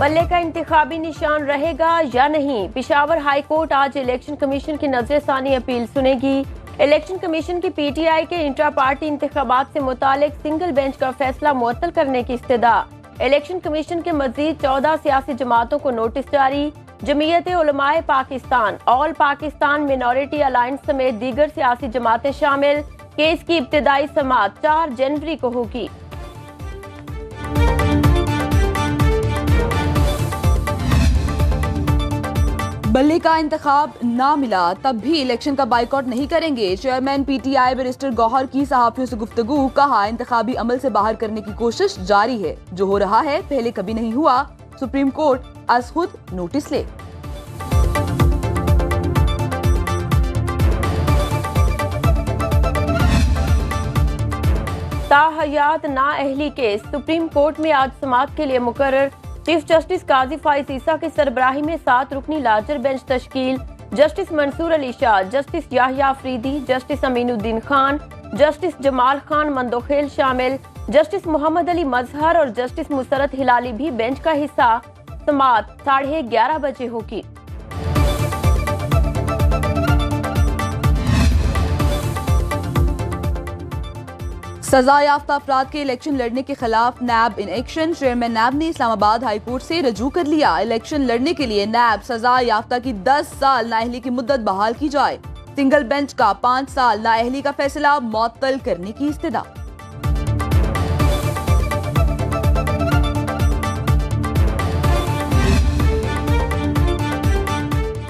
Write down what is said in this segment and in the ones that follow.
बल्ले का इंतखाबी निशान रहेगा या नहीं? पेशावर हाई कोर्ट आज इलेक्शन कमीशन की नजरसानी अपील सुनेगी। इलेक्शन कमीशन की पीटीआई के इंट्रा पार्टी इंतखाबात से मुतालिक सिंगल बेंच का फैसला मुअत्तल करने की इस्तदा। इलेक्शन कमीशन के मजीद 14 सियासी जमातों को नोटिस जारी। Jamiat Ulema Pakistan, all Pakistan minority alliance समेत दीगर सियासी जमातें शामिल। केस की इब्तिदाई समाअत 4 जनवरी को होगी। बल्ले का इंतखाब ना मिला तब भी इलेक्शन का बाइकआउट नहीं करेंगे। चेयरमैन पीटीआई बैरिस्टर गौहर की सहाफियों से गुफ्तगू। कहा, इंतखाबी अमल से बाहर करने की कोशिश जारी है। जो हो रहा है पहले कभी नहीं हुआ। सुप्रीम कोर्ट आज खुद नोटिस ले। ताहयात नाअहली केस सुप्रीम कोर्ट में आज समाअत के लिए मुकर्रर। चीफ जस्टिस काजी फाइज ईसा की सरबराही में 7 रुकनी लार्जर बेंच तश्कील। Justice Mansoor Ali Shah, justice Yahya Afridi, justice Aminuddin Khan, justice Jamal Khan Mandokhail शामिल। जस्टिस मोहम्मद अली मजहर और जस्टिस मुसरत हिलाली भी बेंच का हिस्सा। समाअत 11:30 बजे होगी। सजा याफ्ता अफराद के इलेक्शन लड़ने के खिलाफ नैब इन एक्शन। चेयरमैन नैब ने इस्लामाबाद हाई कोर्ट से रजू कर लिया। इलेक्शन लड़ने के लिए नैब सजा याफ्ता की 10 साल नाअहली की मुद्दत बहाल की जाए। सिंगल बेंच का 5 साल नाअहली का फैसला मुअत्तल करने की इस्तदा।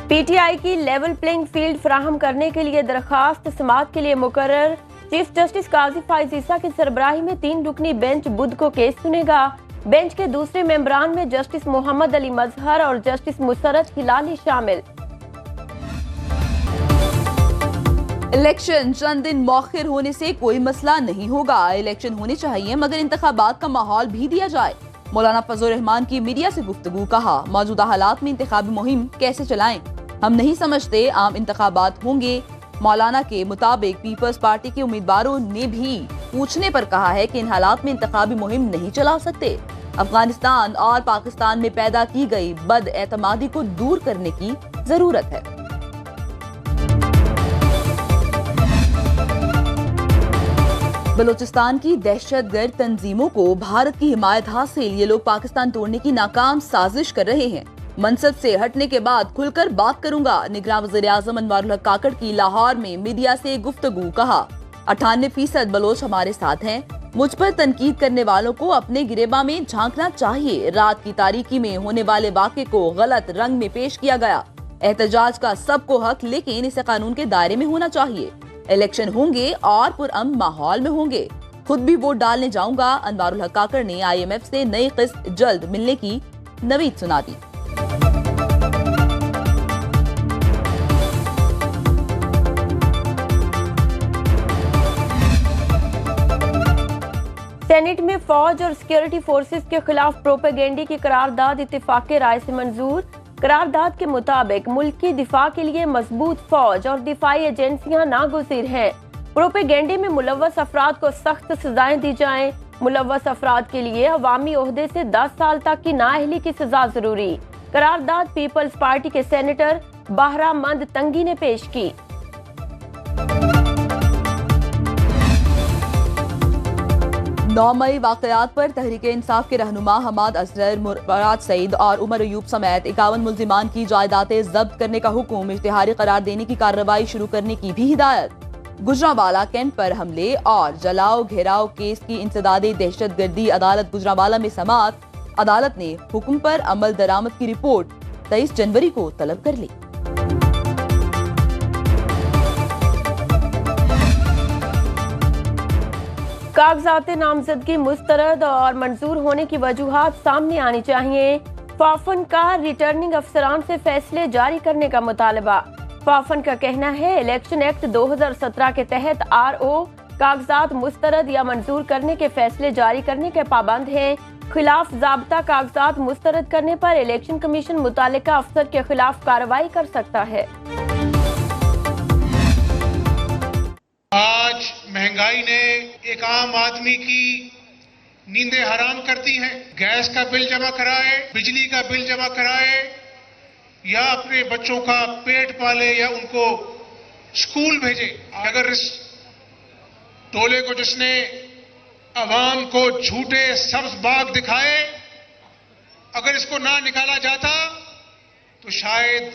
पीटीआई की लेवल प्लेइंग फील्ड फराहम करने के लिए दरखास्त समाअत के लिए मुकर्रर। चीफ जस्टिस काजी फाइज ईसा की सरबराही में 3 रुकनी बेंच बुध को केस सुनेगा। बेंच के दूसरे मेंबरान में जस्टिस मोहम्मद अली मजहर और जस्टिस मुसरत हिलाली शामिल। इलेक्शन चंद दिन मौखिर होने से कोई मसला नहीं होगा। इलेक्शन होने चाहिए मगर इंतखाबात का माहौल भी दिया जाए। मौलाना फजल रहमान की मीडिया से गुफ्तगू। कहा, मौजूदा हालात में इंतखाबी मुहिम कैसे चलाएं? हम नहीं समझते आम इंतखाबात होंगे। मौलाना के मुताबिक पीपल्स पार्टी के उम्मीदवारों ने भी पूछने पर कहा है कि इन हालात में इंतखाबी मुहिम नहीं चला सकते। अफगानिस्तान और पाकिस्तान में पैदा की गई बदएतमादी को दूर करने की जरूरत है। बलूचिस्तान की दहशतगर्द तंजीमों को भारत की हिमायत हासिल। ये लोग पाकिस्तान तोड़ने की नाकाम साजिश कर रहे हैं। मनसब से हटने के बाद खुलकर बात करूंगा। निगरान वज़ीर-ए-आज़म अनवारुल हक काकड़ की लाहौर में मीडिया से गुफ्तगू। कहा, 98% बलोच हमारे साथ हैं। मुझ पर तनकीद करने वालों को अपने गिरेबा में झांकना चाहिए। रात की तारीकी में होने वाले वाक़े को गलत रंग में पेश किया गया। एहतजाज का सबको हक, लेकिन इसे कानून के दायरे में होना चाहिए। इलेक्शन होंगे और पुरअमन माहौल में होंगे। खुद भी वोट डालने जाऊंगा। अनवारुल हक काकड़ ने IMF से नई किस्त जल्द मिलने की नवीद सुना दी। सेनेट में फौज और सिक्योरिटी फोर्सेस के खिलाफ प्रोपेगेंडे की करारदाद इत्तेफाक़े राय से मंजूर। करारदाद के मुताबिक मुल्क की दिफा के लिए मजबूत फौज और दिफाई एजेंसियां नागुज़ीर हैं। प्रोपेगेंडे में मुलव्वस अफराद को सख्त सजाएं दी जाएं। मुलव्वस अफराद के लिए अवामी ओहदे से 10 साल तक की नाअहली की सजा जरूरी। करारदाद पीपल्स पार्टी के सेनेटर बहरामंद तंगी ने पेश की। 9 मई वाक़यात पर तहरीक इंसाफ के रहनुमा हमाद असगर, मुराद सईद और उमर अयूब समेत 51 मुल्जिमान की जायदादें जब्त करने का हुक्म। इश्तिहारी करार देने की कार्रवाई शुरू करने की भी हिदायत। गुजरांवाला कैंप पर हमले और जलाओ घेराव केस की इंसदादी दहशतगर्दी अदालत गुजरांवाला में समाअत। अदालत ने हुक्म पर अमल दरामद की रिपोर्ट 23 जनवरी को तलब कर ली। कागजात नामजदगी मुस्तरद और मंजूर होने की वजूहात सामने आनी चाहिए। फाफन का रिटर्निंग अफसरान से फैसले जारी करने का मुतालबा। फाफन का कहना है, इलेक्शन एक्ट 2017 के तहत RO कागजात मुस्तरद या मंजूर करने के फैसले जारी करने के पाबंद हैं। खिलाफ ज़ाब्ता कागजात मुस्तरद करने पर इलेक्शन कमीशन मुतालिका अफसर के खिलाफ कार्रवाई कर सकता है। आज महंगाई ने एक आम आदमी की नींदें हराम करती हैं। गैस का बिल जमा कराए, बिजली का बिल जमा कराए, या अपने बच्चों का पेट पाले या उनको स्कूल भेजे। अगर इस टोले को जिसने अवाम को झूठे सब्ज बाग दिखाए, अगर इसको ना निकाला जाता तो शायद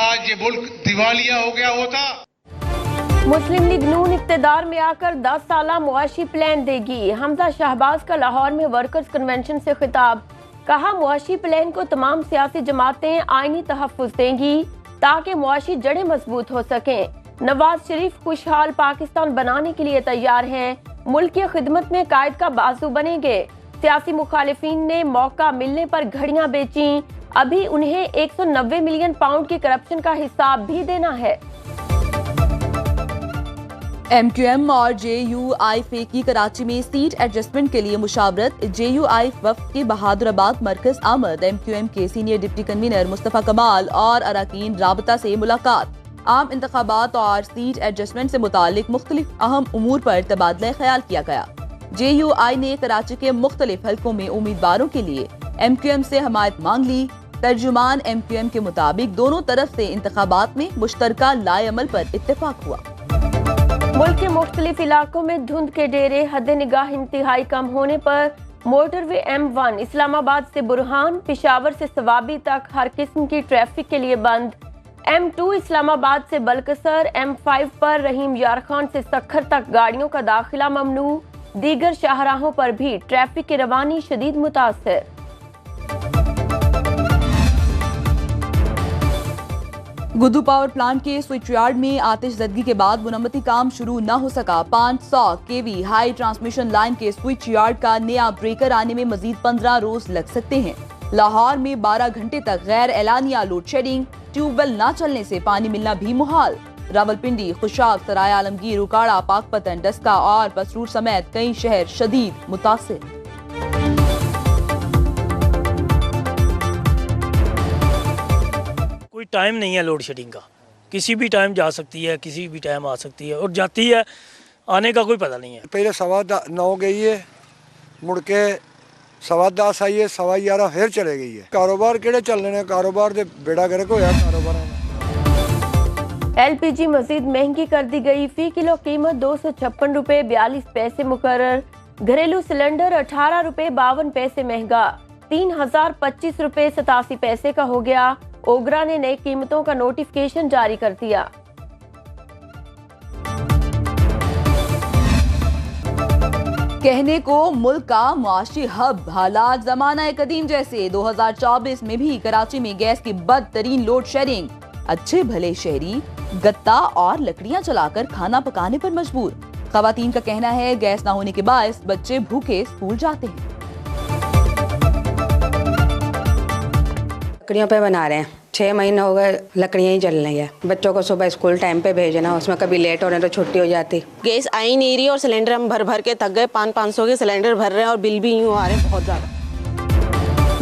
आज ये मुल्क दिवालिया हो गया होता। मुस्लिम लीग नून इक़्तिदार में आकर 10 साला मुआशी प्लान देगी। हमजा शहबाज का लाहौर में वर्कर्स कन्वेंशन से खिताब। कहा, मुआशी प्लान को तमाम सियासी जमातें आईनी तहफ़्फ़ुज़ देंगी ताकि मुआशी जड़ें मजबूत हो सकें। नवाज शरीफ खुशहाल पाकिस्तान बनाने के लिए तैयार हैं। मुल्क की खिदमत में कायद का बाजू बनेंगे। सियासी मुखालिफिन ने मौका मिलने पर घड़ियां बेची। अभी उन्हें 190 मिलियन पाउंड की करप्शन का हिसाब भी देना है। MQM और JUI की कराची में सीट एडजस्टमेंट के लिए मुशावरत। JUI वफ्द के बहादुराबाद मरकज आमद। MQM के सीनियर डिप्टी कन्वीनर मुस्तफा कमाल और अरकान राबता से मुलाकात। आम इंतखाबात और सीट एडजस्टमेंट से मुतालिक मुख्तलिफ अहम उमूर पर तबादला ख्याल किया गया। JUI ने कराची के मुख्तलिफ हलकों में उम्मीदवारों के लिए MQM से हमायत मांग ली। तर्जुमान MQM के मुताबिक दोनों तरफ से इंतखाबात में मुश्तरका लाएअमल पर इत्तेफाक हुआ। मुल्क के मुख्तलिफ इलाकों में धुंध के डेरे, हद निगाह इंतहाई कम होने पर मोटरवे M1 इस्लामाबाद से बुरहान, पेशावर से सवाबी तक हर किस्म की ट्रैफिक के लिए बंद। M2 इस्लामाबाद से बलकसर, M5 पर रहीम यार खान से सखर तक गाड़ियों का दाखिला ममनू। दीगर शाहराहों पर भी ट्रैफिक की रवानी शदीद मुतासर। गुद्दू पावर प्लांट के स्विच यार्ड में आतिशज़दगी के बाद मुरम्मती काम शुरू न हो सका। 500 kV हाई ट्रांसमिशन लाइन के स्विच यार्ड का नया ब्रेकर आने में मजीद 15 रोज लग सकते हैं। लाहौर में 12 घंटे तक गैर एलानिया लोड शेडिंग, ट्यूबवेल न चलने से पानी मिलना भी मुहाल। रावलपिंडी, खुशाब, सराय आलमगीर, उकाड़ा, पाकपतन, डस्का और पसरूर समेत कई शहर शदीद मुतासिर। कोई टाइम नहीं है लोड शेडिंग का, किसी भी टाइम जा सकती है, किसी भी टाइम आ सकती है और जाती है, आने का कोई पता नहीं है। पहले 9:15 गई है, मुड़ के 10:15 आई है, 11:15 फिर चले गई है। कारोबार केड़े चल रहे हैं, कारोबार दे बेड़ा गर्क होया कारोबार। LPG मजीद महंगी कर दी गई। फी किलो कीमत 256 रुपए 42 पैसे मुकर्रर। घरेलू सिलेंडर 18 रुपए 52 पैसे महंगा, 3025 रुपए 87 पैसे का हो गया। ओगरा ने नई कीमतों का नोटिफिकेशन जारी कर दिया। कहने को मुल्क का मुआशी हब, हालात जमाना कदीम जैसे। 2024 में भी कराची में गैस की बदतरीन लोड शेडिंग। अच्छे भले शहरी गत्ता और लकड़ियां चलाकर खाना पकाने पर मजबूर। खवातीन का कहना है गैस न होने के बायस बच्चे भूखे स्कूल जाते हैं। लकड़ियों पे बना रहे हैं, 6 महीने हो गए लकड़ियाँ ही जल रही है। बच्चों को सुबह स्कूल टाइम पे भेजना, उसमें कभी लेट हो रहे तो छुट्टी हो जाती। गैस आ ही नहीं रही और सिलेंडर हम भर भर के थक गए। 500 के सिलेंडर भर रहे हैं और बिल भी यूँ आ रहे हैं बहुत ज़्यादा।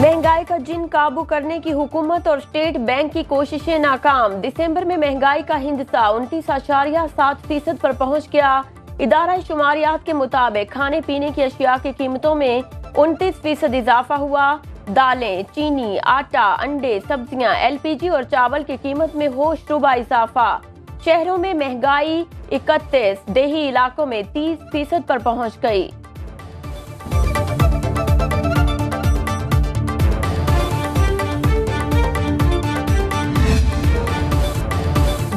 महंगाई का जिन काबू करने की हुकूमत और स्टेट बैंक की कोशिशें नाकाम। दिसंबर में महंगाई का हिंसा 29.7% पर पहुंच गया। इदारा शुमारियात के मुताबिक खाने पीने की अशिया की कीमतों में 29% इजाफा हुआ। दालें, चीनी, आटा, अंडे, सब्जियां, LPG और चावल की कीमत में होशरुबा इजाफा। शहरों में महंगाई 31, देही इलाकों में 30% पर पहुंच गई।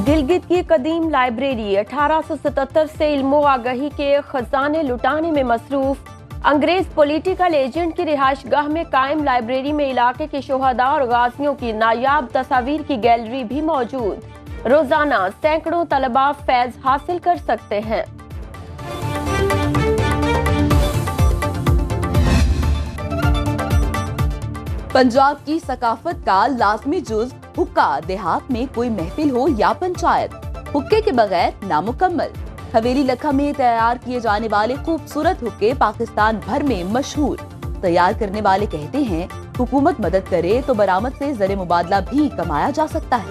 गिलगित की कदीम लाइब्रेरी 1877 से इल्मो आगही के खजाने लुटाने में मसरूफ। अंग्रेज पॉलिटिकल एजेंट की रिहाइशगाह में कायम लाइब्रेरी में इलाके के शोहदा और गाजियों की नायाब तस्वीर की गैलरी भी मौजूद। रोजाना सैकड़ों तलबा फैज हासिल कर सकते हैं। पंजाब की सकाफत का लाजमी जुज हुक्का। देहात में कोई महफिल हो या पंचायत, हुक्के के बगैर नामुकम्मल। हवेली लखा में तैयार किए जाने वाले खूबसूरत हुक्के पाकिस्तान भर में मशहूर। तैयार करने वाले कहते हैं हुकूमत मदद करे तो बरामद से ज़र मुबादला भी कमाया जा सकता है।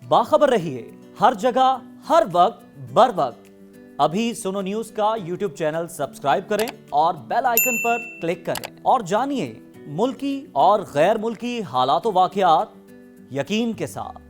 बाखबर रहिए हर जगह हर वक्त बर वक्त अभी सुनो न्यूज का यूट्यूब चैनल सब्सक्राइब करें और बेल आइकन पर क्लिक करें और जानिए मुल्की और गैर मुल्की हालात व वाक़यात यकीन के साथ।